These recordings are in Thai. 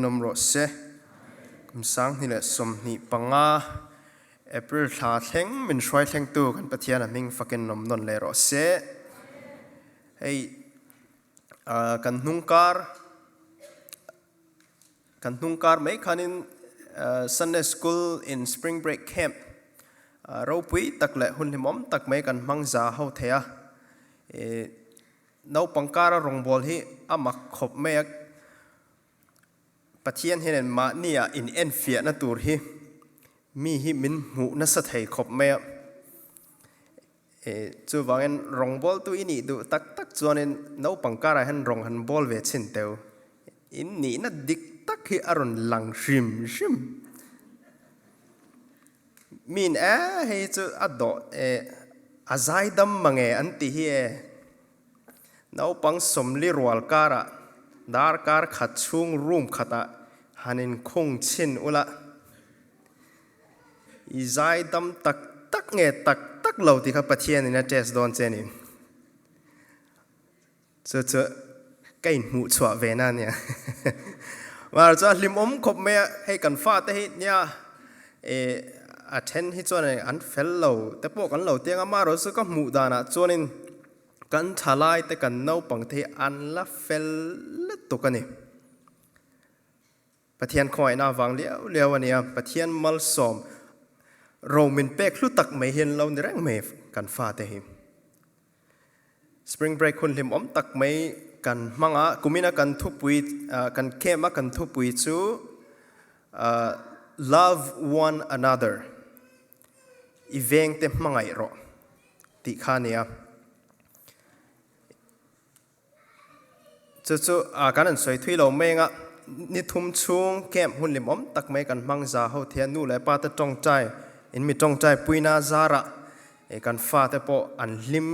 nôm rộ xe cũng sáng thì là sum ni panga April thà theng mình xoay theng tu kan pathian mình fakin nom non le rộ xe hey kan nungkar mấy khanin Sunday school in spring break camp rau pui tak le hun himom tak mấy kan mangza hau thea nau pangkara rong bol hi amak khop mek pathian hian ma nia in enfia na tur hi mi hi min mu na sa thei khop me chu wangen rong bol tu ini du tak chuanin no pangkara han rong han bol ve chin teu in ni na dik tak hi aron lang shim min he chu ado azai dam mange anti hi no pang somli rual kara dar kar khat chung room khata hanin khung chin ula izai dam tak nge tak lo ti kha pathian in a test don chenin chu kain mu chwa ve na nia war cha lim khop me hei kan fa te hi nia attend hi chuan an fel lo te po kan lo tiang ama ro su ka mu dana chuanin kan thalai te kan no pang the an la fel to kani pathian khoi na wang liao ania pathian mal som romin pek hlu tak mai hian lo ni reng me kan fa te hi spring break hun lim tak mai kan manga kumina kan thupui kan kema kan thupui chu love one another i Vengte Hmangaih Rawh ti khania chu kan an soi thui lo menga ni thum chung kem hun lim tak mai kan mangza ho thian nu le pa ta tong chai in mi tong chai puina zara kan fa te po an lim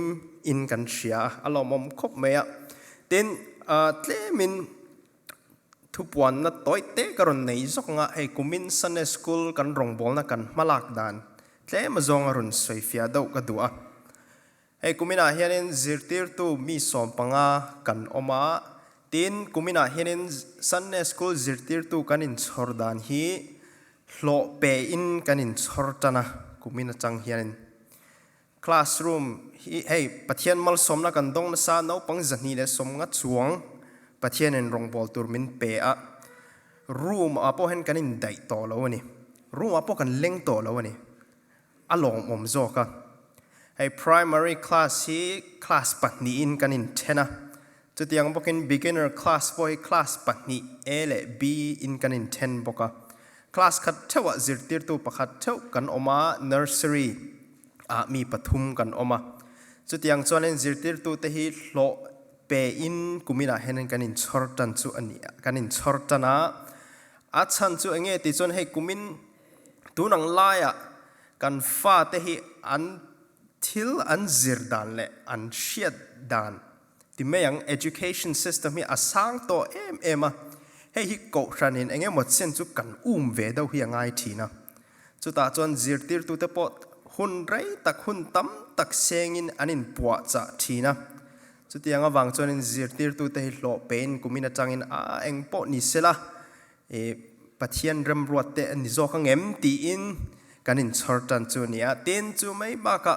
in kan ria alomom khop meya tin tle min thupuan na toy te karon nei zok nga he kumin Sunday school kan rong bol na kan malak dan tle ma zong arun soi fia do ka dua he kumina hianin zirtir tu mi som panga kan oma tin kumina hianin Sunday school zirtir tu kanin chordan hi hlo pe in kanin chortana kumina chang hianin classroom hi hey pathian mal somna kan dong na sa no pang zani le som nga chuang pathian en rong bol tur min pe a room apo hen kanin dai to lo ani room apo kan leng to lo ani along om zo ka hey primary class hi class patni in kanin thena chutiang bokin beginner class boy class patni a le b in kanin ten boka class khat thewa zirtir tu pakhat theu kan oma nursery mi pathum kan oma chutiang chuanin zirtir tu te hi hlo pe in kumina henen kanin chortan chu ani kanin chortana achan chu enge ti chon hei kumin tunang laya kan fa te hi an thil an zirdan le an shiat dan ti meyang education system hi asang to ema hei hi ko ranin enge mo chen chu kan ve do hi angai thina chu ta chon zirtir tu te pot hun rei tak hun tam tak sengin anin puwa cha thina chu tianga wang chonin zirtir tu te hi hlo pen kumina changin eng po ni sela pathian rem ruat te ani zo khang em ti in kanin chortan chu nia ten chu mai ba ka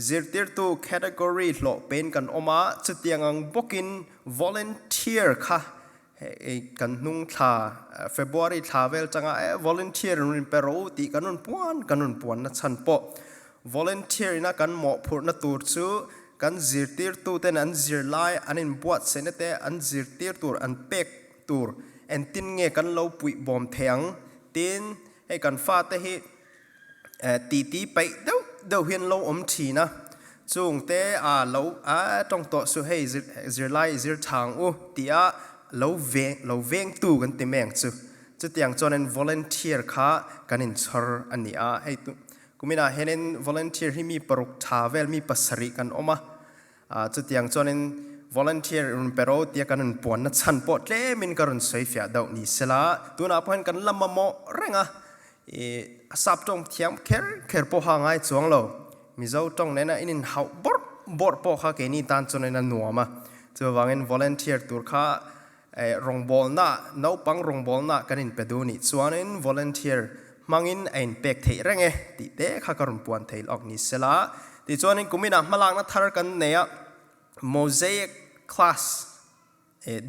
zirtir tu category hlo pen kan oma chu tiangang bokin volunteer kha kan nung tha February tha vel changa volunteer rin pero ti kanun puan na chan po volunteer ina kan mo phur na tur chu kan zirtir tu ten an zirlai anin buat senete an zirtir tur an pek tur en tin nge kan lo pui bom theng tin he kan fa te hi ti pai do hian lo om thina chung te lo tong to su hei zirlai zir thang u tia lo veng tu kan ti meng chu tiang chonen volunteer kha kanin chor ania hei tu kumina henen volunteer hi mi paruk thavel mi pasari kan oma chu tiang chonen volunteer un pero tia kanin pon na chan po tle min karun soi fia do ni sela tuna pon kan lamma mo renga asap tong thiam kher po ha ngai chuang lo Mizo tong nena inin hau bor po kha ke ni tan chonen na nuama chu wangin volunteer tur kha รองบอลน่ะน้องปังรองบอลน่ะกันอินไปดูนี่ส่วนอิน volunteer มังอินไอ้เป็กเทเรงติเตะข้าการุนปวนเทลออกนี่เสละติส่วนอินกุมินะมาลางนัทธารกันเนี่ย mosaic class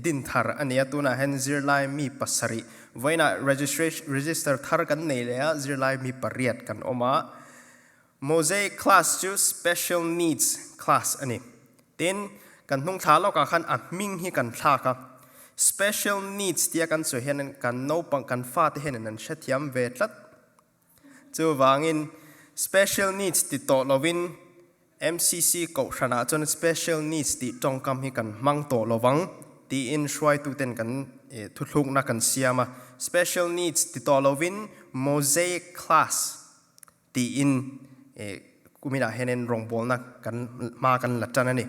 ดินธารอันนี้ตัวน่ะเห็นซิร์ไลมีปัสริไว้น่ะ register ธารกันเนี่ยเลยซิร์ไลมีปริยัดกันออกมา mosaic class จู special needs class อันนี้ทีนกันทุ่งท้าเรากันมิ่งให้กันท้าครับ special needs ที่กันสวยเห็นกันโนปังกันฟาที่เห็นนั้นเช่นที่ยามเวทลัดจูวางอิน special needs ติดต่อเราวิน MCC ก็ชนะจน special needs ติดจงกำให้กันมังต่อเราวังที่อินช่วยตุเต็นกันทุกลุกนักกันเสียมา special needs ติดต่อเราวิน mosaic class ที่อินกูมีได้เห็นรองบอลนักกันมากันหลัดจันนี่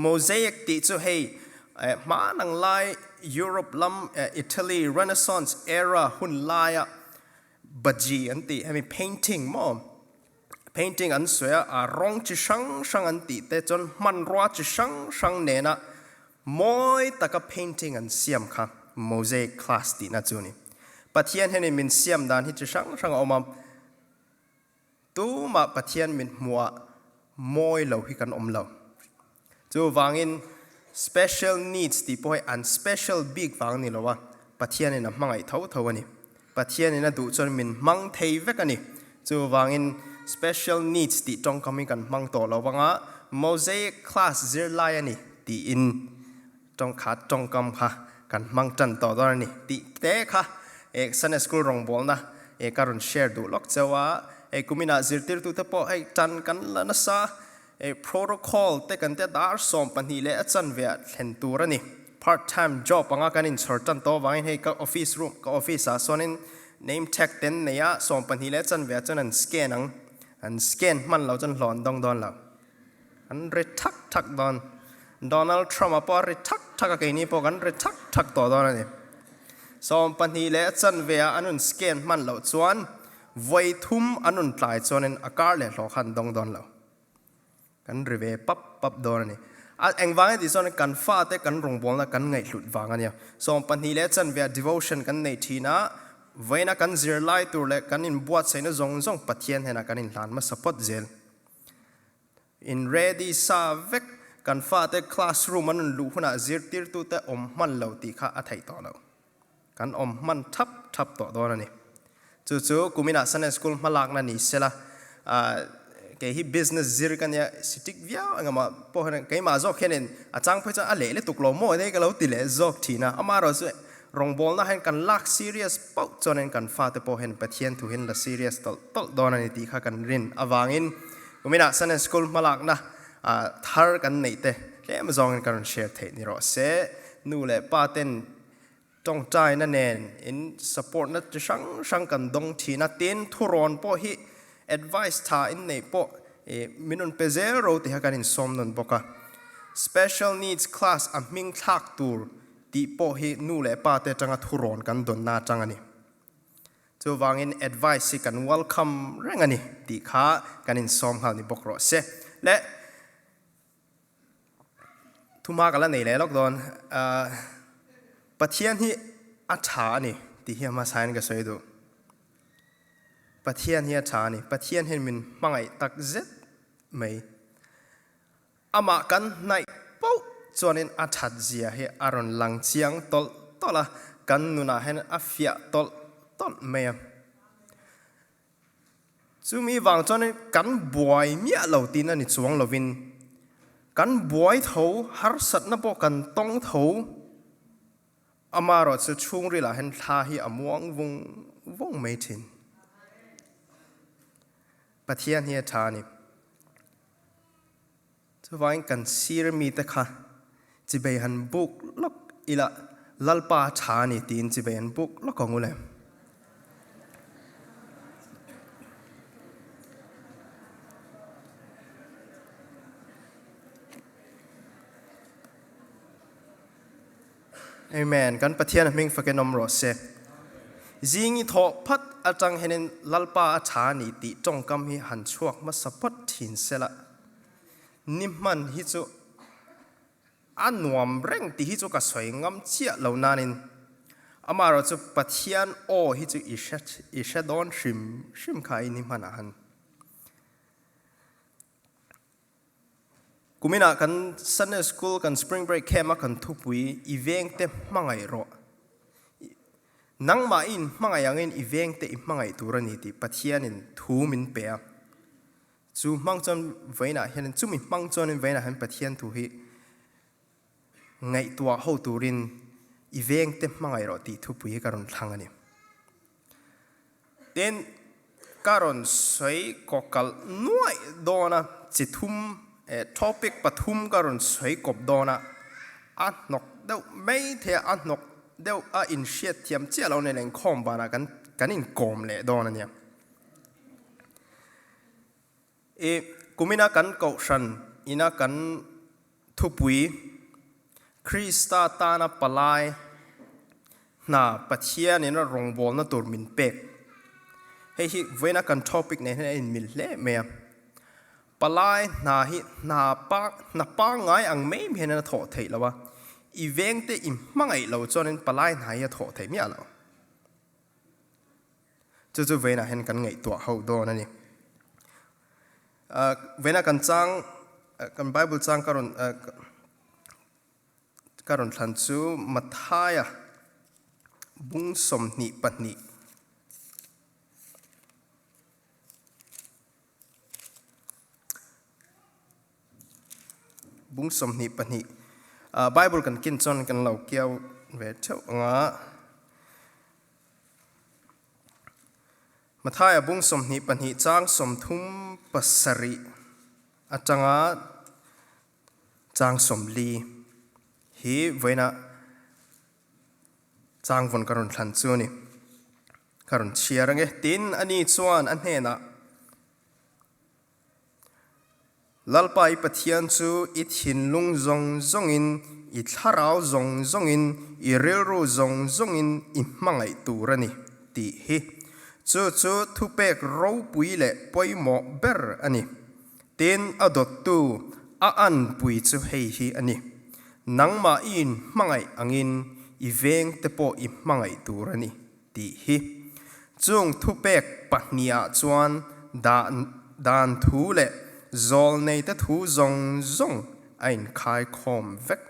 mosaic ติดจู่ให้มาหนังลายยุโรปลำอิตาลี Renaissance era หุ่นลายบัจีอันติให้มี painting มั้ง painting อันสวยร้องจิช่างอันติแต่จนมันรัวจิช่างเนี่ยนะมอยตะกับ painting อันเสียมค่ะ mosaic class ตินะจู่นี่ปัจเจียนให้มีเสียมด้านที่จิช่างเอามาตู้มาปัจเจียนมีมัวมอยเหล่าที่กันเราจู่วางอินspecial needs ที่พอยอัน special big ฟังนี่หรอวะปัจเจียนนี่นะมังไอเท่านี่ปัจเจียนนี่นะดูจนมันมังเทวกันนี่จู่วางอิน special needs ที่จงคำมีกันมังต่อเราวังอ่ะ mosaic class เจอไลน์นี่ที่อินจงขาดจงคำค่ะกันมังจันต่อตอนนี้ที่เด็กค่ะSunday school รองบอลนะการุนแชร์ดูล็อกเจ้าว่ากูมีน่าจิตติร์ตุเตปอจันกันละนะซาprotocol แต่กันแต่ดาร์สอมปันนี้เลยจันเวียเห็นตัวนี่ part time job ปังกันอินชอร์จันโตวางให้กับ office room กับ office ส่วนนี้ name tag เต็นเนี่ยสอมปันนี้เลยจันเวียจันนั้น scan อัน scan มันเราจันหลอนดองเราอันเรทักดอนโดนัลด์ทรัมป์ปอเรทักกันนี่พอกันเรทักต่อดอนนี่สอมปันนี้เลยจันเวียอันนั้น scan มันเราส่วนไว้ทุ่มอันนั้นตายส่วนนั้นอากาศเลยหลอกขันดองเรากันรีเวปั๊บโดนนี่เอ็งวางไอ้ที่ส่วนกันฟ้าแต่กันรองบอลนะกันไงหลุดวางกันเนี่ยส่วนปันนี้เลจันเวีย devotion กันในทีนะไว้นะกันเสียไล่ตัวเล็กกันอินบวชใส่นะซงปัทเทียนเห็นนะกันอินหลานมาสปอตเซลอิน ready ซาเวกกันฟ้าแต่ classroom มันรู้ขนาดเสียติร์ตัวแต่อมมันเหล่าตีข้าอัฐยต่อเรากันอมมันทับต่อโดนนี่จู่ๆกูมีน่ะ Sunday school มาลากนั่นนี่เสละแกฮี business ซิร์กันเนี่ยสิทิกวิวงั้นมาพอเห็นแกมาจอกเห็นอาจารย์พูดจะอะไรเลยตุกลมโม่ได้ก็เราติเลยจอกทีนะอามาเราสุดรองบอลนะเห็นกันลัก serious ปุ๊บจนเห็นกันฟาดแต่พอเห็นปะเทียนถูเห็นละ serious ตลดอนนี่ตีข้ากันรินอวางอินกูมีน่ะ Sunday school มาลากนะทาร์กันนี่เต้แล้วมาจองกันแชร์เทนี่รอเสนู่นแหละป้าเต้นจงใจนั่นเองอิน support นั่นจะช่างกันดงทีนั่นเต้นทุรนพอฮี advice ท่าอินในพอมินุนเปเซโรที่ฮักกันอินสมนันบอกว่า special needs class มิงทักตัวที่พอฮีนู่นแหละป้าเตจังทุรนกันดนนาจังอันนี้จะวางอิน advice กัน welcome เรื่องอันนี้ที่ข้ากันอินสมฮันนี่บอกรอเสและทุมากันแล้วนี่แหละล็อกดอนปะเทียนที่อัฐานี่ที่เฮียมาใช้กันสวยดูปะเทียนที่อัฐานี่ปะเทียนเห็นมันมังไอตักเจ็ดไม่อามากันในปุ๊บจวนนี้อัฐาเจียเฮอารอนหลังเชียงตอละกันนุนาเห็นอาฟิยตอไม่จูมีวางจวนนี้กันบวยมีเหล่าตีนั่นนี่จวงเหล่าวินกันบวยเท้าฮาร์สัตนับบอกกันต้องเท้าอามาเราจะช่วงเวลาเห็นท่าที่อมวงวงไม่ทิ้งปะเทียนเฮียทานี่จะวางกันซีรมีแต่ค่ะจะไปหันบุกล็อกอีละลัลปาทานี่ตีนจะไปหันบุกล็อกของกูเลยเอเมนกันปะเทียนมิงฟักเกนอมรอเซจิงทอพัดอาจังเห็นลัลปาอาชานีติจงกำฮิหันช่วงมาสปอตถินเสละนิมันฮิจุ อันนวมเร่งที่จูกระสวยงำเจียเหล่านั้นอามาเราจะปะเทียนโอที่จูอิเชดอนชิมขายนิมันหันกูไม่น่ากัน Sunday School กัน Spring Break แค่มากันทุบวีอีเวงเต็มมังไงรอนังมาอินมังไงยังอินอีเวงเต็มมังไงตัวนี้ที่ปะเทียนินทูมินเปียจูมังจนไว้น่ะเห็นจูมิมังจนไว้น่ะเห็นปะเทียนทูฮีไงตัวเขาตัวรินอีเวงเต็มมังไงรอที่ทุบวีการุนทางอันนี้เด่นการุนสวยกอกลน้อยโดนะจิตทุ่มtopic ปฐุมการุนสวยกบโดนะอันนกเดี๋ยวไม่เท่อันนกเดี๋ยวอินเชียเทียมเจ้าเราในแหล่งคอมบานะกันอินกอมเลยโดนะเนี่ยกูไม่น่ากันเกาชันอิน่ากันทุบวีคริสตาตานาปลายน่าปะเทียนี่น่ารองบอลน่าตัวมินเป็กให้ฮิเวนักกัน topic เนี่ยให้อินมิลเล่เมียปลายนาป้าง่ายอังไม่เห็นน่าถอดเทแล้ววะอีเวงเตอิมมังไงเราจนปลายนาจะถอดเทไม่เอาจะเวนักเห็นกันไงตัวเขาโดนนั่นนี่เวนักกันจังกันไบเบิลจังการุนทันจูมัทธายะบุ้งสมนิปันนิบุ้งสมนิปันนิไบเบิลกันกินจนกันเหล่าเกี่ยวเวทเจ้างะมัทธายะบุ้งสมนิปันนิจางสมทุมปัสริอาจางะจางสมลีฮีเวนะจางวนการุนทันจูนี่การุนเชียร์ไงตินอันนี้ชวนอันเฮนะลัลปายปะเทียนจูอิทหินลุงจงอินอิทฮาราวจงอินอิเรรูจงอินอิมังไอตูระนี่ตีฮีจูทุเปกรูปุยเล่ปอยหมอเบอร์อันนี้ตินอดตูอันปุยจูเฮีอันนี้นังมาอินมังไงอังอินอีเวงเตโปอิมังไงตัวนี้ตีฮีจงทุเปกปัญญาจวนดานทูเล่จอลในเตทูจงอินคายคอมเวก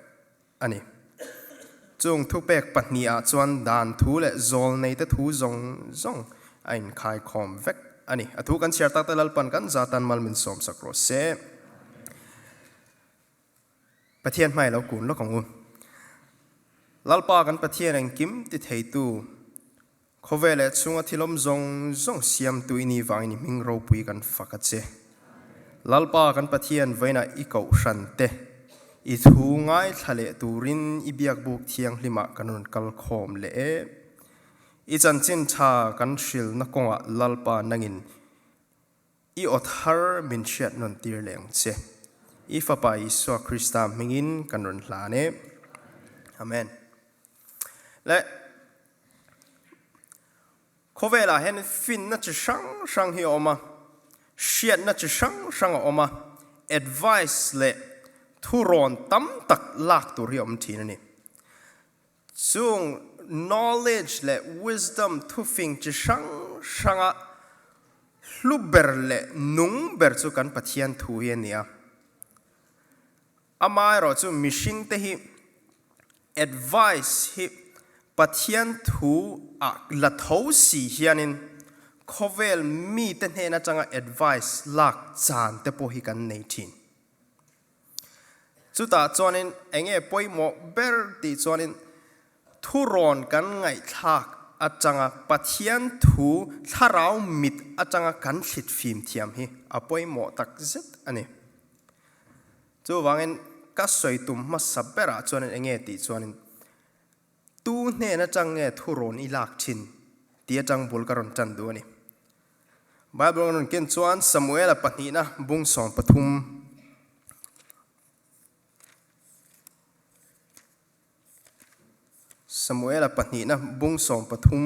อันนี้จงทุเปกปัญญาจวนดานทูเล่จอลในเตทูจงอินคายคอมเวกอันนี้ทุกันเชียร์ตักเตลปันกันจัตันมัลมินสมสักโรเซปะเทียนไม่เรากุนแล้วของอุ้มลัลปากันปะเทียนแห่งกิมติดเหตุเขาเวลช่วงที่ลมจงเสียมตัวอินีวางอินีมิงเราปุยกันฟักเจลัลปากันปะเทียนไว้น่ะอีเก่าชันเตอีทูง่ายทะเลตูรินอีเบียกบุกเทียงลิมากันนุนกัลคอมเล่อีจันจินชากันชิลนักกงะลัลปานังินอีอดฮาร์มินเชียดนนตีร์เลงเจอีฟ้าไปสัวคริสต์มิงินกันรุนลาเนอาเมนและเขาเวลาเห็นฟินน่าจะช่างที่ออกมาเชียดน่าจะช่างออกมา advice และทุรนตั้มตักลากตัวเรียมทีนั่นนี่ซึ่ง knowledge และ wisdom ทุฟิงจะช่างลูเบอร์และนุ่งเบอร์สุกันปะเทียนทุเฮียเนี่ยอามาเราจะมิชิงเตหิ advice ฮิปะเทียนทูละเท้าสีเฮียนินเขาเวลมีเตนเฮนะจัง advice ลักจานเตปหิกันในทินจุดตาจวนินเองปอยหมอเบอร์ตีจวนินทุรอนกันไงทักอาจังปะเทียนทูถ้าเรามิดอาจังกันสิทธิ์ฟิล์มเทียมฮิอาปอยหมอตักเซตอันนี้จู่วางเงินก็สวยตุ่มมาสับเบระจวนเองตีจวนตู้เนี่ยนะจังทุรนอีลักชินที่จังบุลการันจันดูนี่บาบิโลนเกินจวนสมุเอลปนีนะบุงสองปฐุมสมุเอลปนีนะบุงสองปฐุม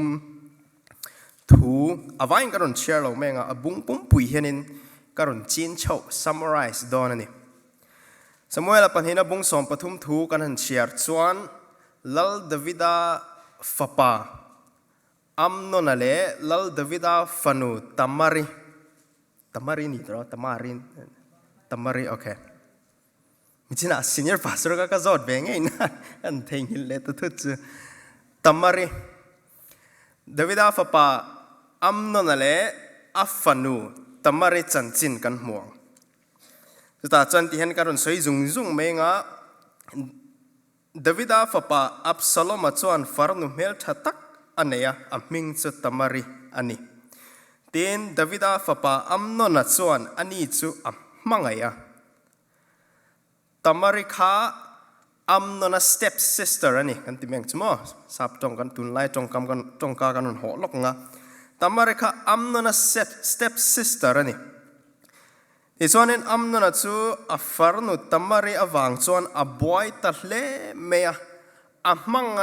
ทูอวัยการันเชียร์เราแม่งบุงปุ่มปุยเฮนินการันจีนเช่า summarize ดอนนี่ สมัยละปัญหาบุ้งสมปฐุมทูกันหันเชียร์ชวนลลดาวิดาฟปาอัมโนนาเลลลดาวิดาฟนูตัมมารีนี่ตัวตัมมารีโอเคมิจิน่าซีเนียร์พาสเตอร์ก็จอดเบงไงนะอันเทงฮิลเลตุทุจตัมมารีดาวิดาฟปาอัมโนนาเลอัฟนูตัมมารีจันจินกันห่วงสุดท้ายจันที่เห็นการสวยจุงเมงะดาวิดาฟปาอับซาโลมาชวนฟาร์นุเมลทัตักอันเนียอัมิงจุตัมมารีอันนี้ทีนดาวิดาฟปาอัมโนนัชวนอันนี้จุอัมมังไงตัมมารีข้าอัมโนนัสเต็ปซิสเตอร์อันนี้กันที่เมงจุโมสับจงกันตุนไล่จงกากันหัวลกงะตัมมารีข้าอัมโนนัสสเต็ปซิสเตอร์อันนี้ที่ส่วนนี้อัมโนนัชจูอัฟาร์นุตัมมารีอวังส่วนอับวยตัดเล่เมียอัมมังไง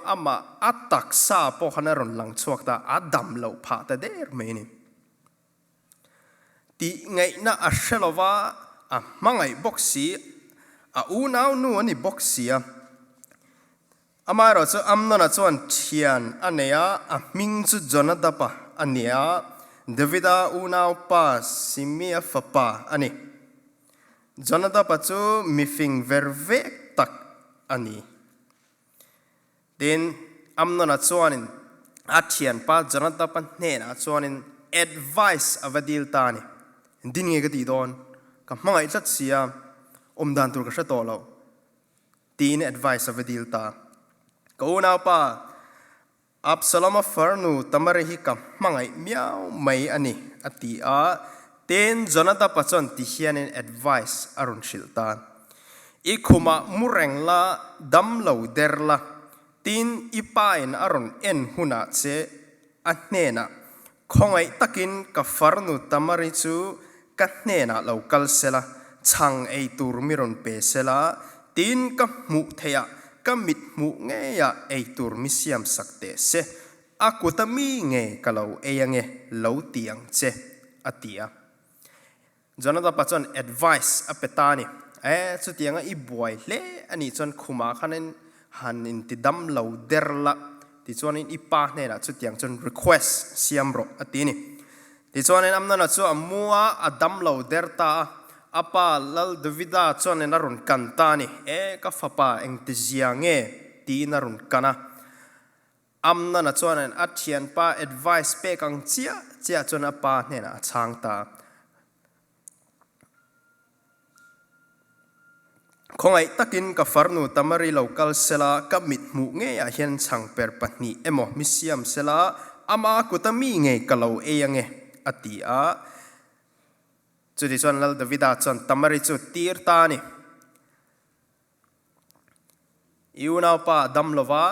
อามาอัตตักซาพอขนาดหลังชวกตาอัดดำเหลาผาแต่เดอร์เมนี่ที่ไงน่าอัชลวะอัมมังไงบ็อกซี่อูนาวนูอันนี้บ็อกซี่อามาเราจะอัมโนนัชวนเทียนอันเนี้ยอัมมิงจุจนัดปะอันเนี้ยดาวิดาอูนาวปาซิมีอฟปาอันนี้จนัดปะจูมิฟิงเวอร์เวกตักอันนี้เดินอัมโนนัชวนินอาเทียนปาจนัดปะเนนัชวนิน advice อวดิลตานี่ดินเงกตีดอนกับมังไอจัดเสียดันตุกระชโตเราตีน advice อวดิลตากูนาวปาอับสลามฟาร์นูตัมมารีฮิกับมังไอเมียวไม่อันนี้อติอาเต้นจนัดปัจจุบันที่เฮียน advice อารุณชิลตาอีคุมามุเรงละดัมเหลาเดรละตีนอีปายนอารุณเอ็นหุนาเจอันเนนะคงไอตักินกับฟาร์นูตัมมารีจูกันเนนะเหลากัลเซละช่างไอตูร์มิรอนเปเซละตีนกับมุเทียก็มิดมุเงียไอตูร์มิเซียมสักเตเซอากุตมีเงกะเราเอยังเงเหลาเตียงเจอติยาจนนั้นปัจจุบัน advice อเปตานี่สุดยังอีบวยเล่อันนี้จนคุมาขันนหันอินติดัมเหลาเดรละที่จวนอินอีปาเนี่ยนะสุดยังจน request เสียมรออตินี่ที่จวนนั้นนั่นจวนมัวอดัมเหลาเดรตาอาปาลลดวิดาจวนนั้นรุนกันตานี่ก็ฟ้าป่าเองติจียงตีนรุนกันนะนั่นจวนนั้นอัดเชียนป้า advice เปกังเจียจวนอาปาเนี่ยนะช่างตาคงไอตักินกับฟาร์นูตัมมารีเหลากัลเซลากับมิดมุเงียเห็นช่างเปรปนีเอโมมิเซียมเซลาอามากุตมีเงกะเราเอยังอติอาจุดที่ส่วนลลดาวิดาส่วนตัมมารีจุดตีร์ตานี่ยูนาวป้าดัมลวะ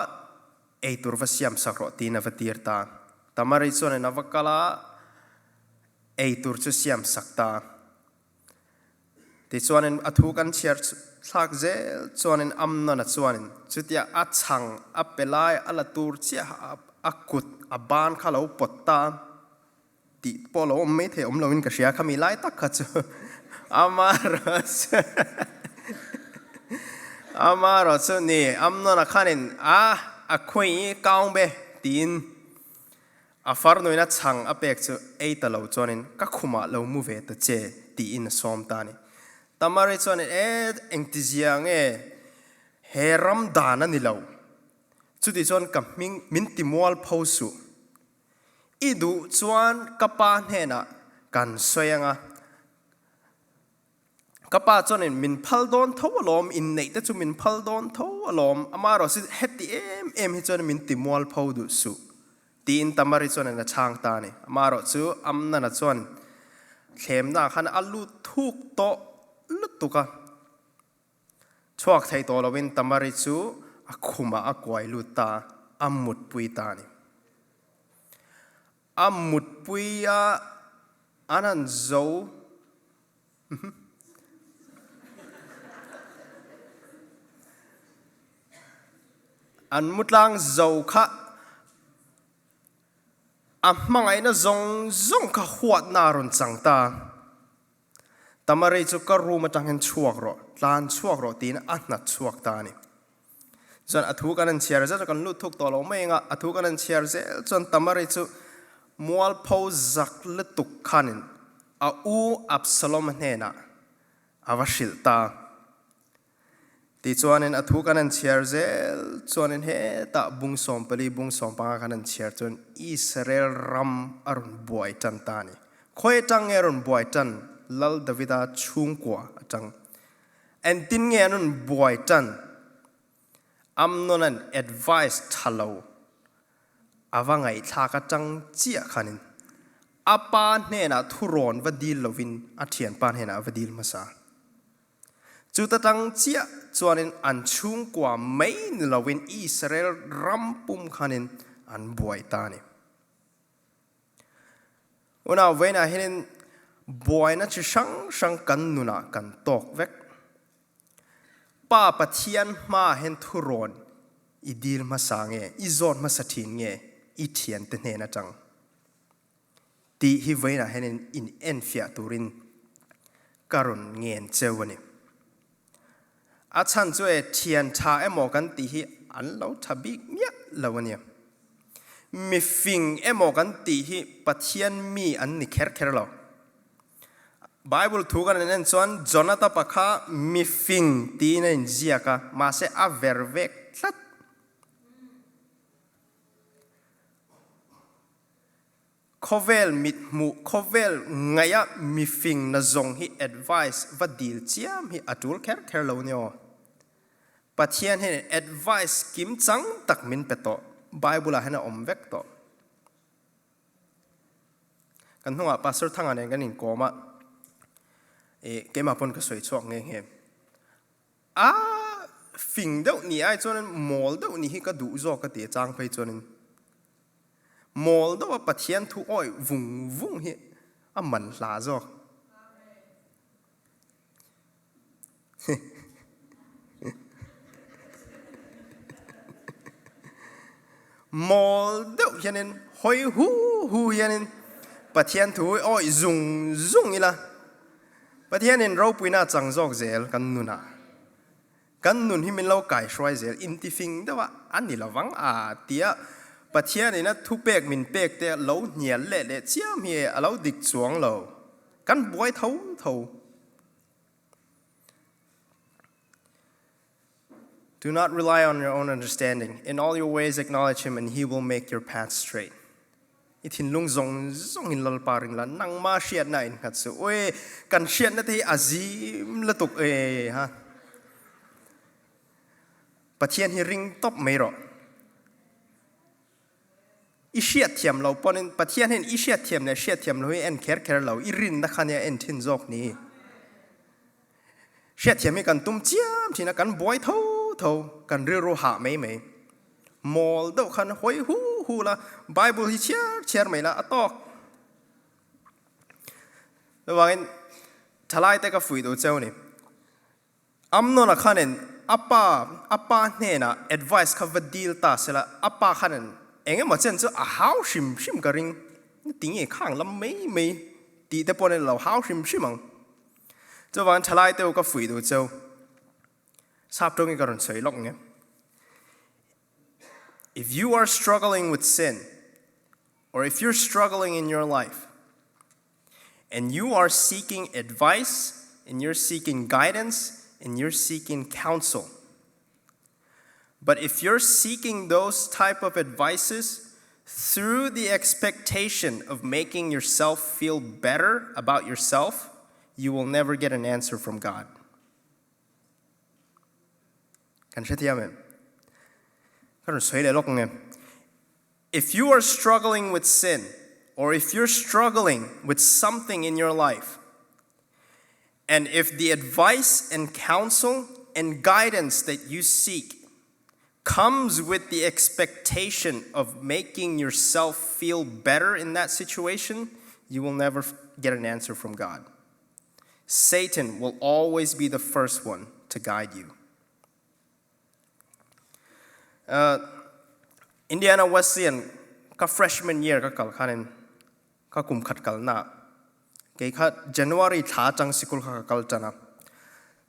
เอตุร์วเซียมสักรตีนาวตีร์ตาตัมมารีส่วนนาวกะลาเอตุร์จุเซียมสักตาที่ส่วนนั้นอัฐุกันเชียร์สักเจส่วนนั้นอัมนันส่วนนั้นจุดที่อัดช่างอัปเปลายอัลตูร์เชียอักกุดอับบานข้าเราปดตาติพอเราไม่เที่ยวเราอินกับเชียร์ขามีไล่ตักขัดอามาร์สนี่อัมนันขันินอักคุยก้าวเบตีนอาฟาร์นุนัดช่างอัปเปกจูเอตเราส่วนนั้นก็คุมาเรามูเวตเจตีอินสอมตานี่ตัมมารีส่วนนี้เอ็งติจียงเฮรัมดานันนี่เราจุดที่ส่วนกับมินติมัวลพาวสุอีดูส่วนกับปานเฮนะกันสวยงากับปานส่วนนี้มินพัลดอนทว่าลมอินเนตจุมินพัลดอนทว่าลมอามาเราสิเฮติฮิส่วนมินติมัวลพาวดุสุตีนตัมมารีส่วนนี้ช่างตานี่อามาเราจูอัมนันส่วนเข้มด่าขันอัลลูทุกโตลุตุกะชวกไทยตัวเราเป็นตัมมาริจูอัคุมาอักวยลุตาอัมมุดปุยตานี่อัมมุดปุยอันนั้นโจอันมุดลังโจค่ะมังไงนะจงข้าขวดนารุนจังตา tamari chu ka ru ma tang hen chuak ro tlan chuak ro tin a nat chuak ta ni chon athu kan an chiar za kan lut thuk to lo mai nga athu kan an chiar ze chon tamari chu mual pho zak le tuk khanin a u Absalom hena avashil ta ti chuanin athu kan an chiar zel chuanin he ta bung som pali bung som pa kan an chiar chon Israel ram arun buai tan ta ni khoi tang erun buai tan lal davida chung kwa atang and tin nge anun buai tan amnon an advice thalo awangai thaka tang chia khanin apa hena thuron vadil lovin athian pan hena vadil masa chuta tang chia chuanin an chung kwa mai ni lovin Israel rampum khanin an buai ta ni una vena hin buai na chi sang kan nuna kan tok vek pa pathian ma hen thuron idil masange izon masathin nge I thian te hne na chang ti hi veina hen in enfia turin karun ngen chewani a chan chue thian tha emo kan ti hi an lo thabik mya lawani mi fing emo kan ti hi pathian mi an ni kher lo Bible thu kan nen chuan Jonathan pakha mi fing ti na in ziaka ma se a vervek tlat khovel mit mu khovel ngaya mi fing na zong hi advice vadil chiam hi atul kher lo nio pathian he advice kim chang tak min peto Bible a hena om vek to kan hunga pastor thanga ne kan in koma kema pon ka soi chok nge he a fing deuh ni ai chuan mol deuh ni hi ka du zo ka te chang phei chuan mol deuh pathian thu oi vung hi a man hla zo mol deuh hianin hoi hu hianin pathian thu oi zung ila pathian in ro puina chang jok zel kan nuna kan nun hi min lo kai shwai zel in ti fing dawa ani lawang a tia pathian ina thu pek min pek te lo nial le chiam hi alo dik chuang lo kan buai tho Do not rely on your own understanding. In all your ways acknowledge him and he will make your path straight. Ithin lung zong in lal paring la nang ma shiat na in khat su oi kan shiat na thi azim la tuk ha pathian hi ring top mai ro I shiat thiam lo ponin pathian hen I shiat thiam ne shiat thiam lo hi en kher lo I rin na khania en thin jok ni shiat thiam hi kan tum chiam thina kan boy tho kan ro ha mai mol do khan hoi hu la Bible hi chiar mai la atok lawangin thalai te ka fui do cheu ni amno na khanen apa hne na advice ka vadil ta sela apa khanen enge ma chen chu a how shim ka ring ting e khang lam mai ti te pon lo how shim ang chawang thalai te ka fui do cheu sap tong ka ron sei lok nge If you are struggling with sin, or if you're struggling in your life, and you are seeking advice, and you're seeking guidance, and you're seeking counsel, but if you're seeking those type of advices through the expectation of making yourself feel better about yourself, you will never get an answer from God. Kan shetiya men. If you are struggling with sin, or if you're struggling with something in your life, and if the advice and counsel and guidance that you seek comes with the expectation of making yourself feel better in that situation, you will never get an answer from God. Satan will always be the first one to guide you. Indianapolis ka freshman year ka kal khanin ka kum khat kal na เกี่ยกับ January ท้าจังสกุลข้ากัลจันนะ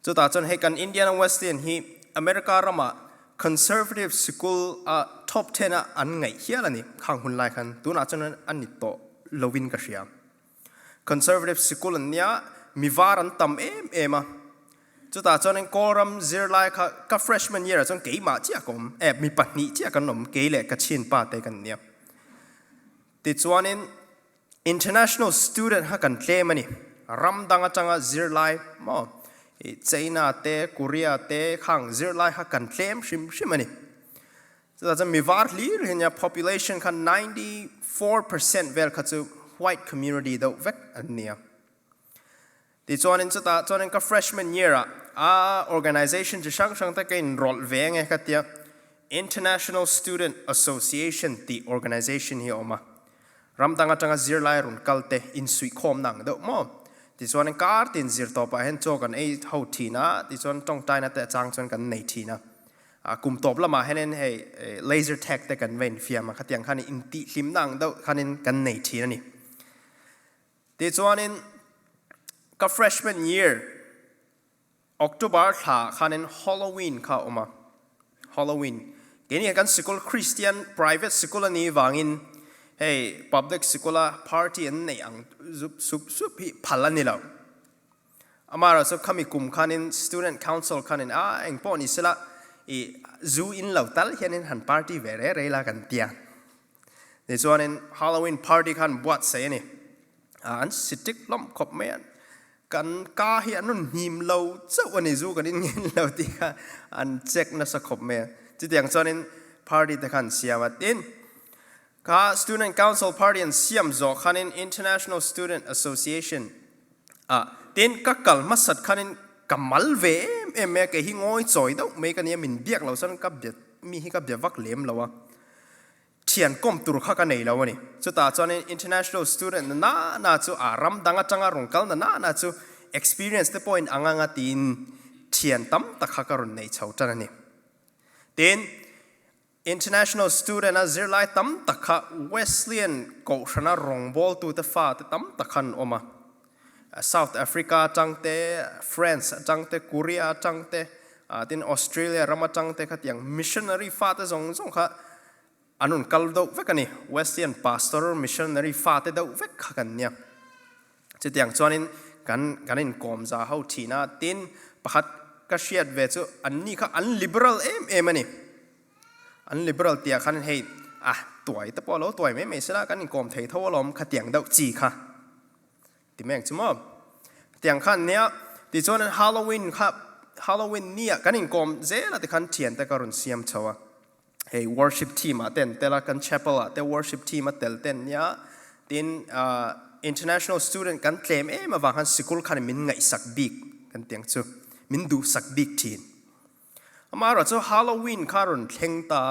จุดตาจนให้กัน Indiana West ฮีอเมริการามา conservative สกุลtop 10อันไงเฮียละนี่ข้างหุ่นไล่กันตัวน่าจะนั้นอันนี้โตลวินกัชยา conservative สกุลนี้มีวารันตั้มมาจุดตาจนนั้นกอรัมซีร์ไลค่ะกับ freshman year จนเกี่ยมาเจ้าก็มีปัจนิเจ้ากันนมเกี่ยเล็กกับชินป้าเตกันเนี่ยติดส่วนนั้น international student ฮักกันเล่มันนี่รำดังจังอ่ะซีร์ไลมั้งจีนเตะเกาหลีเตะข้างซีร์ไลฮักกันเล่มชิมันนี่จุดตาจนมีวาร์ลีเห็นเนี่ย population คัน94% เวลคัตจู white community ดาวเวกอันเนี่ยติดส่วนนั้นจุดตาจนนั้นก็ freshman year organization จะช่างแต่กินรอลเวงไงคัตยา international student association ที่ organizationนี้ออกมารำดังจังอ่ะซีร์ไลรุ่นกัลเตอินสุยคอมนังเดามั้งที่ส่วนนั้นการตินซีร์ต่อไปเห็นโจกันhowทีนะที่ส่วนต้องใจนะแต่จางส่วนกันในทีนะกลุ่มตบละมาให้เน้นให้ laser tag แต่กันเว้นเฟียมาขัดยังขันอินติลิมนังเดาขันกันในทีนั่นนี่ที่ส่วนนั้นก็ freshman year October ถ้าขันHalloweenเข้าออกมา Halloween เกี่ยนี่กันสกุล Christian private สกุลนี้วางอินhey public school party อันนี้อังซุบพัลลันนี่แล้วอามาเราสุขมีกลุ่มคัน student council คันเอ็งป้อนอิสระzoo in เหล่าตัลเห็นหัน party เวรอะไรกันเตียในส่วนนั้น Halloween party คันบวชเสียนี่อันสิติกล้อมขบเมียนกันกาเหียนนุ่นหิมเหล่าเจ้าวันนี้ zoo กันนี่เงินเหล่าที่อันเจ็กน่าสขบเมียจุดอย่างส่วนนั้น party แต่คันเสียมาตินข้า student council party อันเสียมโจขัน international student associationตินก็กลับมาสัตว์ขันกัมมัลเวเมย์ก็หิงอ้อยจอยดอกเมย์กันเนี่ยมินเบียกเราสันกับเดียมีให้กับเดียวักเลี้ยมเราวะเทียนก้มตุรข้ากันไหนเราวะนี่สุดท้ายจน international student น่าจะอารมณ์ดังจังอารมณ์กันน่าจะ experience แต่ point อ่างตินเทียนตั้มตะข้ากันในเช้าจันนี่ตินinternational student นะซีร์ไลตั้มตะข้า Wesleyan ก็ชนะรองบอลตัวเตฟ้าตั้มตะขันออกมา South Africa จังเต France จังเต Korea จังเตติน Australia รามาจังเตขัดอย่าง missionary ฟ้าเตจงค่ะอันนั้นกัลดูเวกันนี่ Wesleyan pastor missionary ฟ้าเตดูเวกกันเนี่ยจะอย่างส่วนนี้กันอินคอมจะเขาทีน่ะตินประคัดกษัตริย์เวจูอันนี้ค่ะอัน liberal มันนี่อัน liberal เตียขันให้ตัวแต่พอเราตัวไม่สละกันกอมไทยทั่วลมขัดอย่างเดาจีค่ะที่แม่งจุ๊บเตียงขันเนี้ยที่ส่วนนั้น Halloween ครับ Halloween เนี่ยกันกอมเจละที่ขันเทียนแต่การุนเสียมชัวให้ worship team เต้นแต่ละกัน chapel แต่ worship team เต้นเนี่ยที่international student กันเคลมมาว่าขันสกุลขันมินไงสักบิ๊กกันเตียงจุ๊บมินดูสักบิ๊กทีนมาเราจะ Halloween คารุนเพ่งตา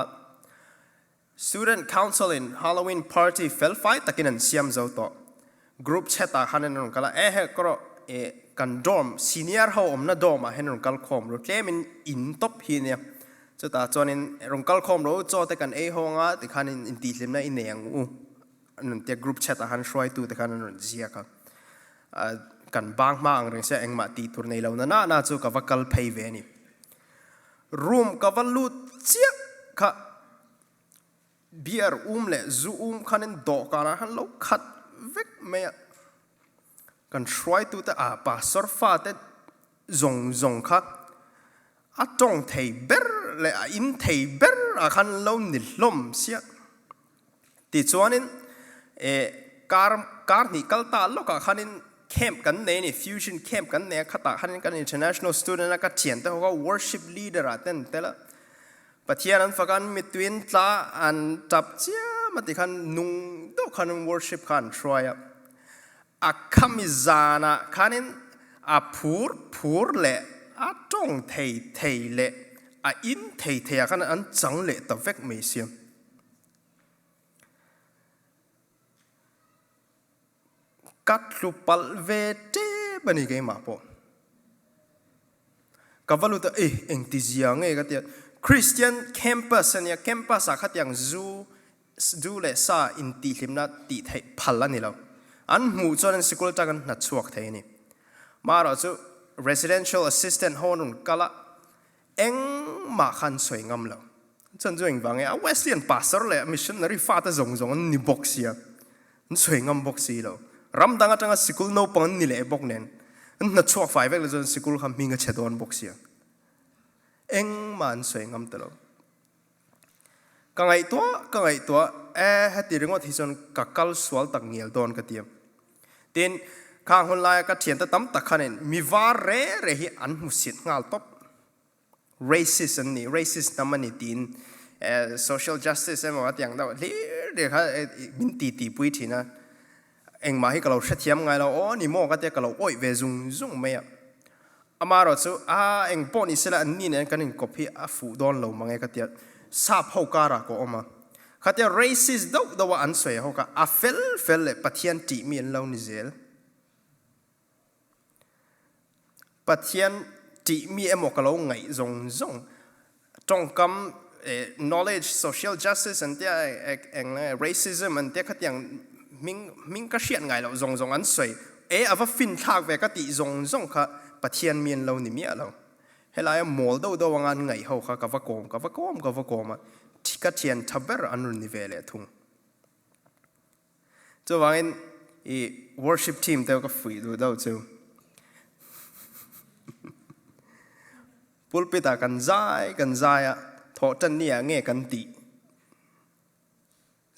student council in Halloween party fell fight ตะกินันเสียมเจ้าต่อ group chat ตาฮันนนกัลก็กัน dorm senior เขาอมน่า dorm เห็นนนกัลคอมรู้แค่มันอินท็อปฮีเนี่ยจะตาจอนินนนกัลคอมรู้จอแต่กันห้องแต่ขันอินตีลิมน่าอินเนี่ยงนั่นแต่ group chat ตาฮันช่วยตัวแต่ขันนนเสียครับกันบางมากเรื่องเสียเองมาตีตัวในเราน่าจะกับว่ากัลเพย์เวนี่รูมกับวัลลุเจี๊ยค่ะเบียร์เล่ซูขันดอกกันฮันเราขัดเวกเมียกันช่วยตัวแต่ป่าสอร์ฟ้าแต่จงค่ะจงเทเบอร์เล่อินเทเบอร์ขันเราหนิลมเสียติดส่วนนี้การนี่กัลตาลูกขันcamp กันเนี่ย fusion camp กันเนี่ยข้าตาขันกัน international student นักเรียนแต่เขาก็ worship leader เต้นแต่ละปัจจัยนั้นฟังกันมีทวินตาอันจับเจ้ามาติขันนุ่งดูขัน worship ขันช่วยคำมิจานะขันพูดเล่จงเทเล่อินเทขันอันจังเล่ตัวเวกไม่เสียกัดลูปัลเวเตบันนี้ก็มาพอกับว่าลูกเอ็งติดยังไงกันเดีย Christian campus เนี่ย campus ขัดอย่าง zoo เล่ซาอินติลิมนาติไทยพัลลันนี่เรา อันหมู่จวนสกุลจักันนัดชวกเทนี่มาเราจู residential assistant ฮอนุนกะละเอ็งมาขันสวยงามแล้วจนจวนบางเวสเลียนพาสเตอร์เลยมิชชันนารีฟาตจงนี่บ็อกซี่สวยงามบ็อกซี่แล้วรำดังจังสกุลโนปังนี่เลยบ็อกเน้นนัดชวกไฟเวกเลยจนสกุลคำมิงเชดอนบ็อกซี่เอ็งมันสวยงามตลอดกังไอตัวฮัตติริงว่าที่จนกักกัลสวลตักเงียลดอนกันเดียมทีนข้างคนไล่ก็เทียนตะตั้มตะขันเองมีวาเร่ฮีอันมุสิตงาลตบ racist นี่ racist นั่นมันนี่ทีนsocial justice เอ็มว่าอย่างนั้นเดี๋ยวเขาบินตีปุยทีนะเอ็งมาให้กับเราเสียมไงเราโอ้นี่โม่ก็เดี๋ยวกับเราโอ้ยเวซุงไม่อะอามาเราสู้เอ็งปนี่เสร็จอันนี้เนี่ยกันเองก็พี่ฟูดอนเรามังไงก็เดี๋ยวซาบเขาการะก็ออกมาเขาเดี๋ยว racist ดูว่าอันสวยเขาก็เฟลเลยปะเทียนจีมีนเรานี่เซลปะเทียนจีมีเอ็มกับเราไงจงจงคำknowledge social justice อันเดียเอ็ง racism อันเดียเขาเดี๋ยวมิงก็เชียนไงเราจงอันสวยเอาว่าฟินทากเวก็ตีจงค่ะปะเทียนมีนเรานี่มีอะไรเฮลัยมอลดูว่างานไงเขาค่ะกับว่าโกมที่กระเทียนทับเบอร์อันรุนนิเวลทุ่งจะว่างั้นworship team เดียวกับฝีดูดูจูปุลปิตากันใจอะทอจันเนี่ยเงี้ยกันตี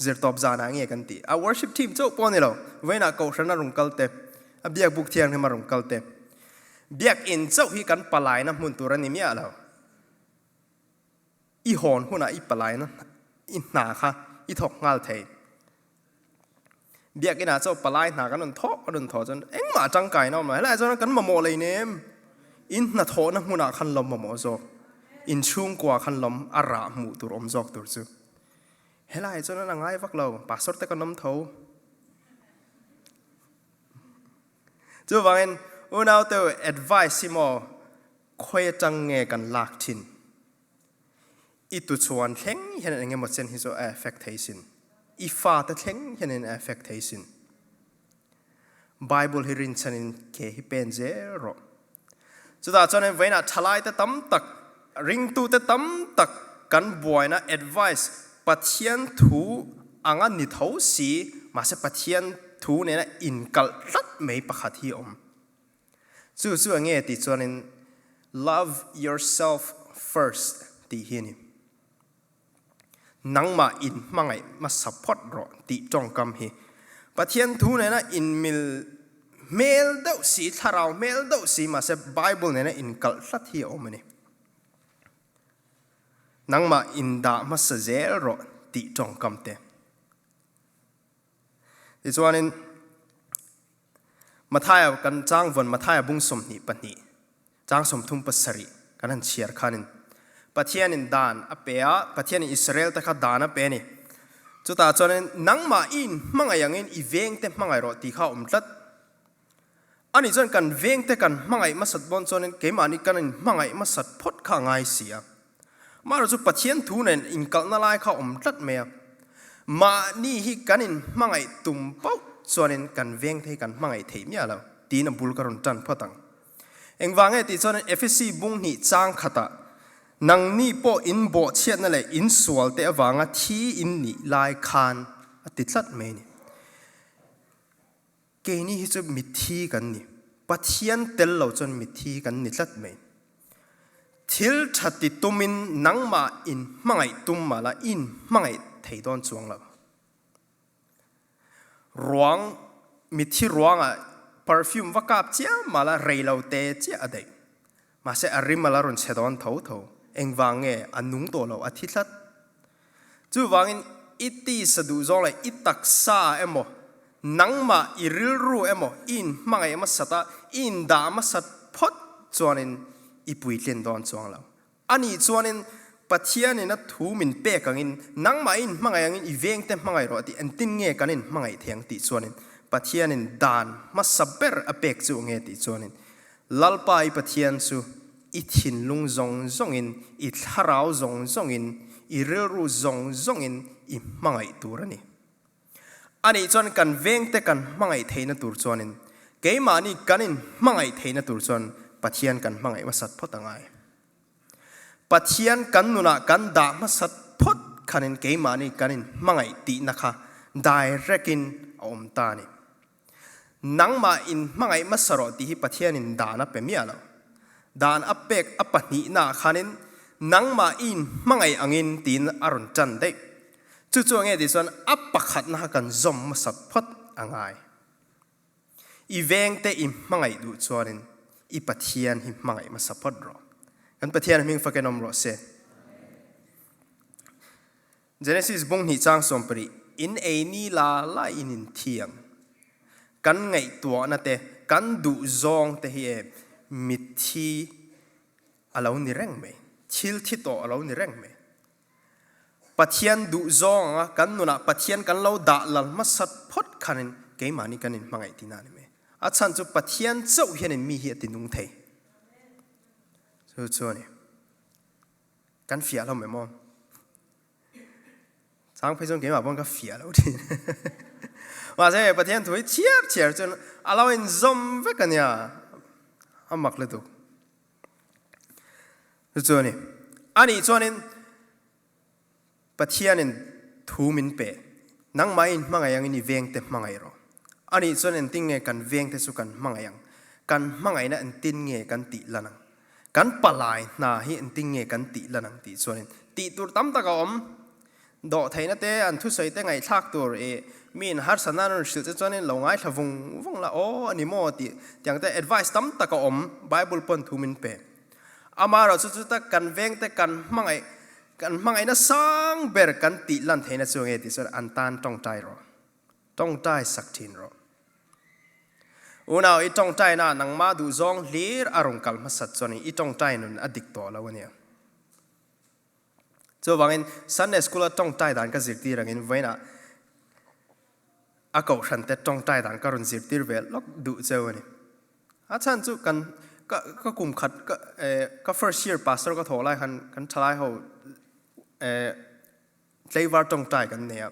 เจอตบจานาเงี้ยกันตีworship team เจ้าปนนี่เราเวน่าเกาชนะรุงกัลเตเบียกบุกเทียงให้มารุงกัลเตเบียกอินเจ้าที่กันปลายนะมุนตัวนี้มีอะไรอีหอนหัวหน้าอีปลายนะอีหนาค่ะอีถกงาลเทเบียกอินหน้าเจ้าปลายหนากันนทอจนเอ็งมาจังไก่เนาะมาแล้วจนกันมาโมเลยเนี่ยอินหน้าทอนะหัวหน้าขันลมมาโมจอกอินชุ่งกว่าขันลมอาราหมู่ตัวอมจอกตัวจูเฮ้ยจนนั่งไงฟักเราปากสดแต่กันน้ำเท้าจู่ว่าเองวันเอาตัว advice สิโมคุยจังเงกันลักทินอีตุชวนเท่งเห็นเงี้ยหมดเส้นฮิโซ affectation อีฟ้าแต่เท่งเห็น affectation Bible ฮิรินชันินเคฮิเป็นเจโรจุดตาจนเวน่าทลายแต่ตั้มตักริงตูแต่ตั้มตักกันบ่อยนะ advice ปัจเจียนทูอ่างนิทาวสีมาเสปัจเจียนทูเนี่ยนะอินกัลลัดไม่ปะขัดที่จู่เงี้ยติดจวน love yourself first ตีหินนังมาอินมังไงมา support รอติจงกำฮีปะเทียนทูเนี่ยนะอินมิลเมลเดาสีทาราวเมลเดาสีมาเส Bible เนี่ยนะอินกัลลัดที่นี่นังมาอินดามาเสเจรอติจงกำเตติจวนมาท้ายกันจ้างวันมาท้ายบุ้งสมนิปนิจ้างสมทุมปัสริกันนั่นเชียร์ขันินปะเทียนินดานอเปียปะเทียนิอิสราเอลแต่ขัดดานอเปียนี่จุดตาจนนังมาอินมังไงยังอินอีเวงเต็มมังไงรอตีข้าลัดอันนี้จนกันเวงเต็กันมังไงมาสัตบอลจนเกมานี่กันมังไงมาสัตพดข้างไงเสียมาเราจุปะเทียนทูเนนอินกัลนาลายข้าลัดเมียมานี่ฮิกันอินมังไงตุ่มเป้าส่วนกันเวงเทกันมังไงเทียมยาแล้วตีนบุลการุนจันพอตังเอ็งวางไงตีส่วนเอฟซีบุ้งนี่จ้างขัดนังนี่พออินบ่เชียนนั่นแหละอินสวลเตะวางที่อินนี่ลายคานติดลัดเมนี่เกนี่จะมิทีกันนี่ปัจเจียนเตลเราจนมิทีกันนิดลัดเมทิลชัดติตุมินนังมาอินมังไงตุมมาละอินมังไงไทยดอนจวงละร้วงมิทีร้วงperfume ว่ากับเจ้ามาละเรลาเตเจ้าอะไรมาเสอริมาละรุนเชดอนเท่าเอ็งวางเงอันนุ่งตัวเราอาทิตย์ละจู่วางอิตีสะดุจงเลยอิตักซาเอโมนังมาอิริลรูเอโมอินมังไงมาสัตอินดามาสัตพดจวนินอิปุยเลียนดอนจวงเราอันนี้จวนินปัจเจียนินทูมินเปกังอินนังมาอินมังไงยังอินอีเวงเต็มมังไงรอติอันตินเงกันอินมังไงเทียงติจวนินปัจเจียนินดานมาสับเบอร์อเปกจูเงติจวนินลัลปายปัจเจียนสูอิทินลุงจงอินอิทาราวจงอินอิเรรูจงอินอิมังไอตัวนี่ อันนี้จวนกันเวงแต่กันมังไอเทนตัวจวนินเกยมานี่กันนินมังไอเทนตัวจวนปะเทียนกันมังไอมาสัตพอตังไงปะเทียนกันนุนะกันด่ามาสัตพอดขันินเกยมานี่กันนินมังไอตีนะคะได้เรกินอมตานี่นังมาอินมังไอมาสรอตีฮิปะเทียนินด่านะเป็นเมียแล้วด่านอัปเปกอัปปะนีนาขันินนังมาอินมังไออังอินตีนอรุณจันได้จู่ๆเงี้ยดิส่วนอัปปะขัดนะกันจอมมาสัตพอดอังไงอีเวงเตอิมังไอดูจวนินอีปะเทียนหิมังไอมาสัตพอดรอกันปะเทียนหิงฟักกันอมรอเซGenesis บุ้งหิจางสมปรีอินเอนี่ลาลาอินินเทียงกันไงตัวนั่นเตกันดูจงเตเฮมิทีอะไรนี่แรงไหมชิลที่โตอะไรนี่แรงไหมปะเทียนดูจงอ่ะกันนู่นอ่ะปะเทียนกันเราด่าลัลมาสัตพอดขันเกยมานี่กันนินมังไงที่นั่นไหมอาจารย์จุปะเทียนเจ้าเห็นมีเหตุนุ่งเทจู่ๆนี่กันเฟียเราไม่มองทางไปจนเกี่ยวกับมันก็เฟียแล้วทีว่าใช่ประเทศถุยเชียร์จนเราเห็นซอมเวกันเนี่ยอามักเลยตุจวนนี่อันนี้จวนนี่ประเทศนี่ทูมินเปนังไม่มังไงยังนี่เวงเต็มมังไงรออันนี้จวนนี่ติงเงกันเวงเต็มสุกันมังไงยังกันมังไงนั่นติงเงกันติละนังกันปลายน่าให้ติงเงกันติละนังติจวนนี่ติตัวตั้มตะกอมดอกไทยนั่นเตอันทุสัยเตไงทักตัวมีนฮาร์สนานุสิลจะจวนนี่เราไงทวงละโอ้อันนี้โมติอย่างแต่ advice ตั้มตะกอม Bible ปนทูมินเปอามาเราจะตะกันเวงแต่กันมังไงน่ะสร้างเบรกันติลันเทน่ะจงที่สุดอันตันต้องใจรอต้องใจสักทีรออุณาอีต้องใจน่ะนังมาดูจงเลียอารมณ์กัลมาสัตจวนนี่อีต้องใจนั่นอดิกตัวแล้ววันนี้จวบางอินซันเดย์สคูลต้องใจด่านก็จิตตีรังอินไว้นะอากูฉันแต่ต้องใจด่านก็รุนจิตตีเวลล็อกดูเจ้านี่อาจารย์จู่กันก็กลุ่มขัดก็ first year pastor ก็โทรไล่กันทลายเขาเลวาร์ต้องใจกันเนี่ย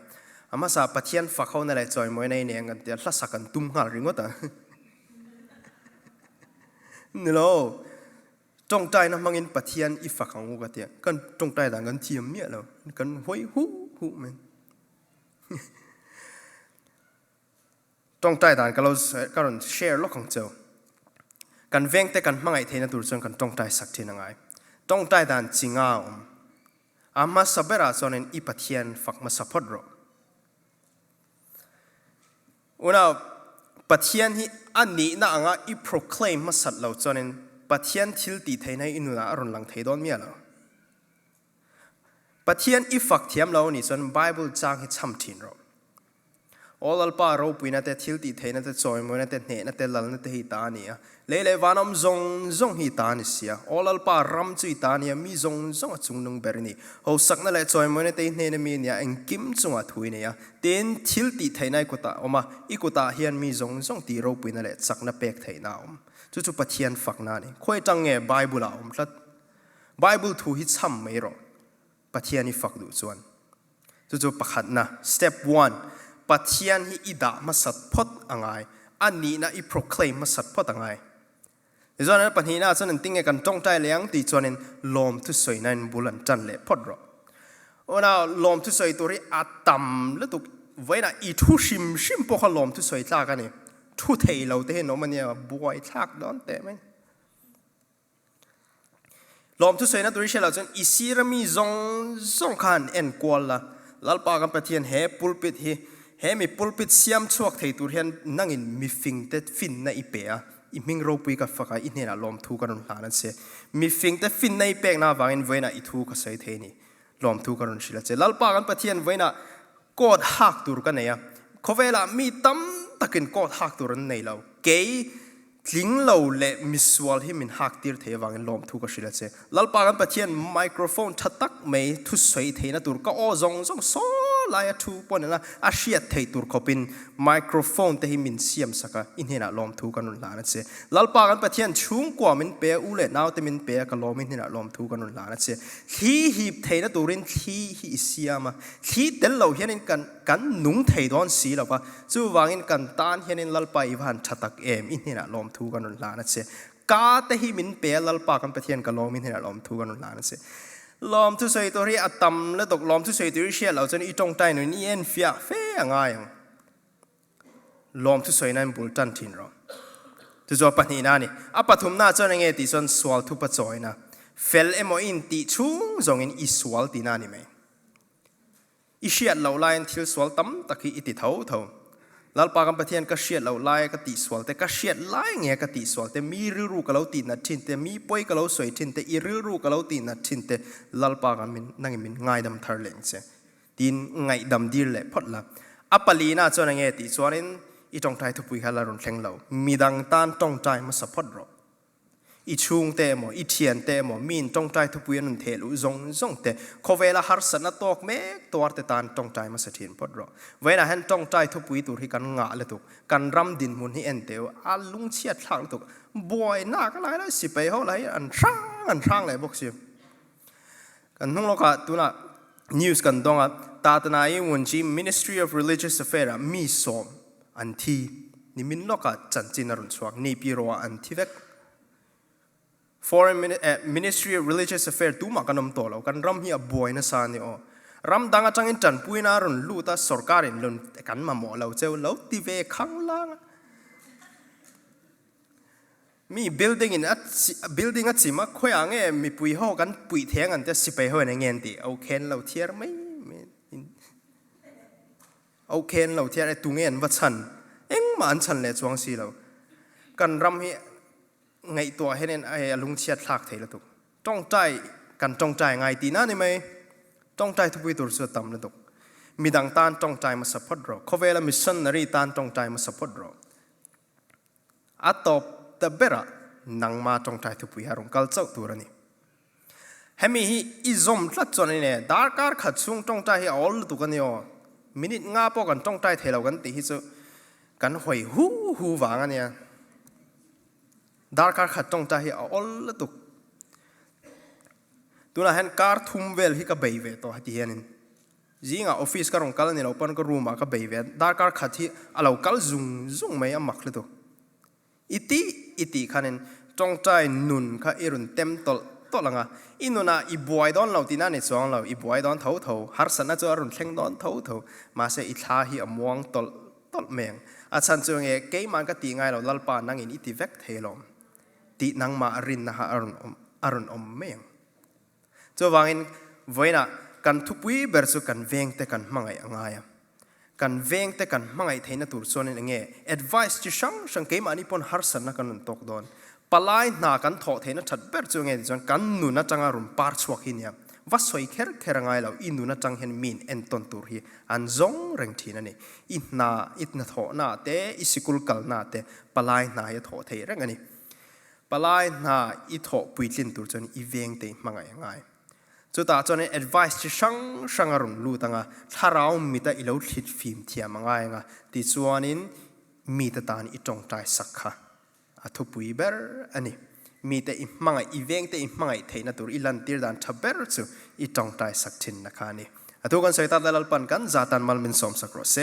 อามาสาปะเทียนฝักเขาในแหละจอยมวยในเนี่ยกันเดี๋ยวลักษณะกันตุ้มหาริงก็ต่างนี่โลจงใจนะมังอินปะเทียนอีฝักของกูกันเตียกันจงใจต่างกันเทียมเนี่ยแล้วกันห้อยหูมันจงใจต่างกันเราแชร์โลกของเจ้ากันเวงแต่กันมังไอเทนตัวจนกันจงใจสักทีนังไงจงใจต่างจริงอ่ะอามาสับเบราจนอีปะเทียนฝักมาสับพอดรออุณาปะเทียนที่อันนี้น่าอ่ะอี proclaim มาสัตเราจนปะเทียนทิลตีไทยในอินุนาอรุณหลังไทยโดนเมียแล้วปะเทียนอีฝักเทียมเรานี่ส่วนไบเบิลจางให้ช้ำทิ้งเราออลป้าเราปุยนั่นแต่ทิลตีไทยนั่นแต่จอยมวยนั่นแต่เนนั่นแต่ลัลนั่นแต่ฮิตานี่อ่ะเลวานอมจงฮิตานี่เสียออลป้ารำจุยตานี่มีจงจุงนึงเบรนี่เขาสักนั่นแหละจอยมวยนั่นแต่เนนั่นมีเนี่ยเอ็งกิมจงอ่ะถุยเนี่ยเต็นทิลตีไทยในกุตาออกมาอีกุตาเฮียนมีจงตีเราปุยนั่นแหละสักนั่นเป็กไทยน่าจู่ๆปะเทียนฝักนานี่ค่อยจังเงไบเบิลอ่ะสัตไบเบิลถูกฮิตซ้ำไม่รอปะเทียนนี่ฝักดูส่วนจู่ๆประคัดนะ step 1ปะเทียนฮิอิดามาสัตพอดอ่างไงอันนี้นะอี proclaim มาสัตพอดอ่างไงในส่วนนั้นปะทีน่าส่วนนั้นติ้งกันจ้องใจเลี้ยงตีส่วนนั้นลมทุสวยนั่นบุลันจันเล่พอดรอโอ้น่าลมทุสวยตัวนี้อาตัมแล้วตุกไว้น่ะอีทุชิมพวกเขาลมทุสวยตากันนี่ทุเทเราเตะน้องมันเนี่ยบวยทักดอนแต่ไหมลมทุสวยนะตัวนี้เชื่อเราจนอีซีรามีจงขันเอ็นกวลละลัลปากันปะเทียนเฮปุลปิดเฮมีปุลปิดเสียมชวกเทตัวเห็นนั่งอินมีฟิงเต็ดฟินในอีเปียอีมิงโรปุยกับฝักอินเนี่ยนะลมทูกันหลานั่นเสียมีฟิงเต็ดฟินในอีเปียน่าวางอินไว้น่ะอีทูก็ใส่เทนี่ลมทูกันชิลเจลัลปากันปะเทียนไว้น่ะกอดหักตัวกันเนี่ยเขาเวลามีตั้มตะกินกอดหักตัวนั้นในเราเกยทิ้งเราเละมิสวอลให้มันหักตีร์เทวางลมทุกข์ก็ชิลเจลัลปากันปะเทียนไมโครโฟนทัดตักไม่ทุสวยเทนะตัวก็อ้อจงโซ ลายทูปนนะอาเชียเทตุรขบินไมโครโฟนเตหิมินเสียมสักอินเฮน่าลอมทูกันนุนลานะเซลัลปากันปะเทียนชุงกว่ามินเปียอุเลนาวเตมินเปียกันลอมินเฮน่าลอมทูกันนุนลานะเซที่หีบเทนะตูรินที่ฮีเสียมาที่เดลเราเห็นกันนุ่งเทดอนสีแล้วปะจู่วางินกันตานเห็นลัลปาอีวันชัตักอินเฮน่าลอมทูกันนุนลานะเซกาเตหิมินเปียลัลปากันปะเทียนกันลอมินเฮน่าลอมทูกันนุนลานะเซลอมทุสอยตัวที่อัตมและตกลอมทุสอยตัวที่เชียเราจะนี่จงใจหน่อยนี่เอ็นเฟียเฟียง่ายลอมทุสอยนั้นบุลตันทินเราจะจบปัญหานี่อัปฐุมน่าจะในเงติส่วนสวลทุปจอยนะเฟลเอโมอินติชุงจงอินอิสวลตีนานี่ไหมอิเชียเราไล่ทิลสวลตั้มตะกี้อิติเท่าลัลปากันปะเทียนก็เชียเราไล่ก็ติสวลแต่ก็เชียไล่เงี้ยก็ติสวลแต่มีรู้ก็เราตีนัดทินแต่มีป่วยก็เราสวยทินแต่อีรู้ก็เราตีนัดทินแต่ลัลปากันมินนั่งมินง่ายดำทาร์เลงเสียตีนง่ายดำดีเลยพอดละอัปลีน่าจะในเงี้ยติส่วนนั้นอีจงใจทุบปุยฮาลารุนแข็งเรามีดังตานจงใจมาสปอดเราอีชุงเตะหมออีเทียนเตะหมอมีนจงใจทุบปุยนันเทลุจงเตะโคเวลาฮาร์สนัตอกเมกตัวเตตานจงใจมาสถินพอดเราเวลาเห็นจงใจทุบปุยตัวที่กันงะเลยตุกันรำดินมุนที่เอ็นเตวอาลุงเชียดทางตุบอยหน้าก็ไรแล้วสิไปเขาไรอันช่างเลยบอกสิกันนุ่งเราก็ตัวน่ะนิวส์กันตรงอ่ะตาตนายวันจี Ministry of Religious Affairs มีสอมอันที่นี่มินเราก็จันจินรุนสวกนี่ปีรัวอันที่เวก Foreign Ministry of Religious Affairs ตู้มากันนำตัวเรากันรำเฮียบอยนะสานนี่อ๋อรำดังจังอินจันปุยนารุนลู่ตาสรการินลุนกันมาหมอเราเจ้าเราตีเวข้างล่างมี building อัดสิมาคุยอ่างเงี้ยมีปุยห่อกันปุยเทียงกันจะสิไปห่อในเงี้ยตีเอาเคนเราเทียร์ไม่เอาเคนเราเทียร์ไอ้ตุงเงี้ยวัดชันเอ็งมันชันเลยจวงสีเรากันรำเฮียไงตัวให้เนี่ยไอ้ลุงเชียดหลักเทละตุกจ้องใจกันจ้องใจไงตีน่านี่ไหมจ้องใจทุกวิตัวสุดต่ำละตุกมีดังตานจ้องใจมาสปอร์ตเราเขาเวลามิชชันนารีตานจ้องใจมาสปอร์ตเราอัตตบตะเบระนังมาจ้องใจทุกวิหารงกัลเจ้าตัวนี้เฮมีอิซอมทัดจนเนี่ยดาร์การขัดซุงจ้องใจให้ออลตุกันเนี่ยมินิง่าพอกันจ้องใจเทเรากันตีฮิซุกันหอยหูวางอันเนี่ยดาร์การขัดจ้องใจให้ออลตุกตัวนั้นเห็นการทุ่มเวลที่กับเบย์เวตัวที่เห็นจริงอ่ะออฟฟิศก็รงกัลเนี่ยเราปั้นก็รูมอ่ะกับเบย์เวดาร์การขัดที่เรากัลซุงไม่อ่ะมักเลยตัวอิติขันเองจ้องใจนุนข้าอิรุนเต็มตลังอ่ะอินุน่ะอีบวยดอนเราที่นั่นในสองเราอีบวยดอนเท่าฮาร์สันน่าจะอรุนเข่งดอนเท่ามาเสียอิทาฮีอมวงตลเมงอาจารย์จงเอเกย์มันก็ตีไงเราลัลปานั่งอินอิติเวกเทลอมตีนังมาอรินนะฮะอรุนอมเมงจะวางอินไว้นะกันทุกวิเบอร์สุกันเวงแต่กันมังไงง่ายกันเวงแต่กันมังไงเทนตัวส่วนนี้เงี้ย advice ที่ช่างเกมอันนี้ปนฮาร์สันนักกันตกโดนปลายหน้ากันถอดเทนชัดเบอร์จงเงี้ยจนกันนุนจังอารุนปาร์ชวกินเนี่ยว่าสวยแค่ไงเราอินุนจังเห็นมีนเอ็นต้นตัวฮีอันจงเร่งทีนั่นนี่อินถอดหน้าเตะอิสกุลกัลหน้าเตะปลายหน้าถอดเทเร่งอันนี้ปลายหน้าอิถอดปุยลินตัวจนอีเวงเตะมังไงง่ายจุดตาจน advice ที่ช่างอรุณรู้ตั้งอ่ะถ้าเรามีแต่อีโลทิดฟิล์มเทียมง่ายง่ะที่ส่วนนี้มีแต่ตานอีจงใจสักค่ะทุบปุยเบอร์อันนี้มีแต่อีมังไงอีเวงแต่อีมังไงเทนตัวอีลันตีดันทับเบอร์ซูอีจงใจสักทินนะคะนี่ทุกคนใส่ตาเดลปันกันจาตันมัลมินสมสักรสเซ